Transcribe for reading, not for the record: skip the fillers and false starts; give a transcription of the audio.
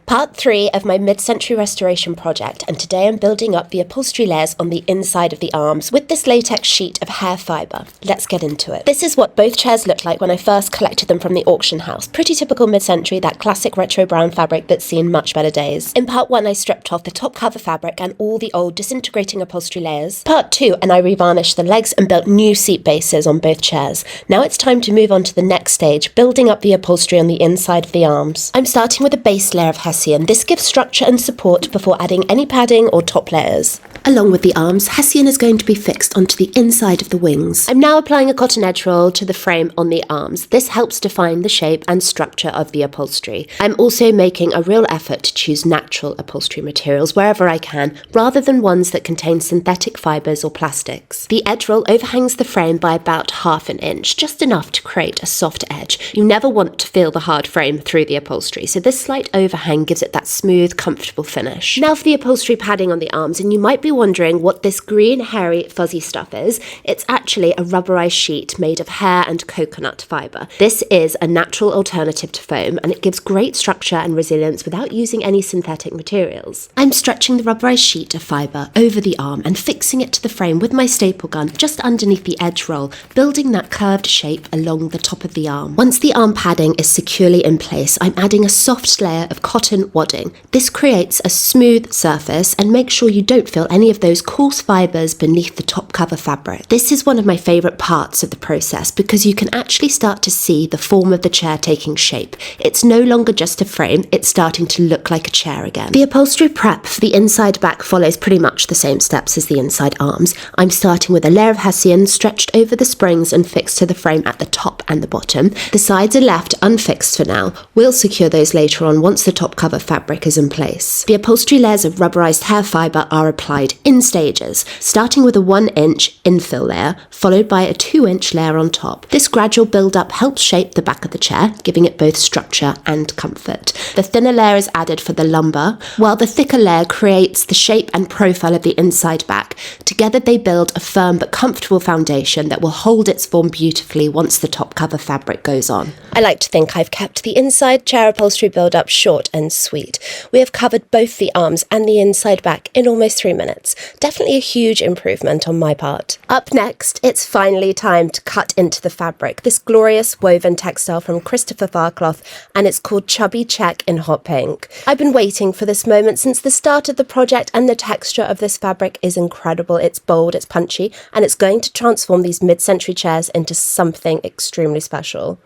Part 3 of my mid-century restoration project, and today I'm building up the upholstery layers on the inside of the arms with this latex sheet of hair fibre. Let's get into it. This is what both chairs looked like when I first collected them from the auction house. Pretty typical mid-century, that classic retro brown fabric that's seen much better days. In part 1 I stripped off the top cover fabric and all the old disintegrating upholstery layers. Part 2 and I revarnished the legs and built new seat bases on both chairs. Now it's time to move on to the next stage, building up the upholstery on the inside of the arms. I'm starting with a base layer of hessian. This gives structure and support before adding any padding or top layers. Along with the arms, hessian is going to be fixed onto the inside of the wings. I'm now applying a cotton edge roll to the frame on the arms. This helps define the shape and structure of the upholstery. I'm also making a real effort to choose natural upholstery materials wherever I can, rather than ones that contain synthetic fibres or plastics. The edge roll overhangs the frame by about ½ an inch, just enough to create a soft edge. You never want to feel the hard frame through the upholstery, so this slight overhang gives it that smooth, comfortable finish. Now for the upholstery padding on the arms, and you might be wondering what this green, hairy, fuzzy stuff is. It's actually a rubberised sheet made of hair and coconut fibre. This is a natural alternative to foam, and it gives great structure and resilience without using any synthetic materials. I'm stretching the rubberised sheet of fibre over the arm and fixing it to the frame with my staple gun just underneath the edge roll, building that curved shape along the top of the arm. Once the arm padding is securely in place, I'm adding a soft layer of cotton wadding. This creates a smooth surface and makes sure you don't feel any of those coarse fibres beneath the top cover fabric. This is one of my favourite parts of the process because you can actually start to see the form of the chair taking shape. It's no longer just a frame, it's starting to look like a chair again. The upholstery prep for the inside back follows pretty much the same steps as the inside arms. I'm starting with a layer of hessian stretched over the springs and fixed to the frame at the top and the bottom. The sides are left unfixed for now. We'll secure those later on once the top cover fabric is in place. The upholstery layers of rubberised hair fibre are applied in stages, starting with a 1-inch infill layer, followed by a 2-inch layer on top. This gradual build-up helps shape the back of the chair, giving it both structure and comfort. The thinner layer is added for the lumbar, while the thicker layer creates the shape and profile of the inside back. Together they build a firm but comfortable foundation that will hold its form beautifully once the top cover fabric goes on. I like to think I've kept the inside chair upholstery build-up short and sweet. We have covered both the arms and the inside back in almost 3 minutes. Definitely a huge improvement on my part. Up next, it's finally time to cut into the fabric. This glorious woven textile from Christopher Farcloth, and it's called Chubby Check in hot pink. I've been waiting for this moment since the start of the project, and the texture of this fabric is incredible. It's bold, it's punchy, and it's going to transform these mid-century chairs into something extremely special.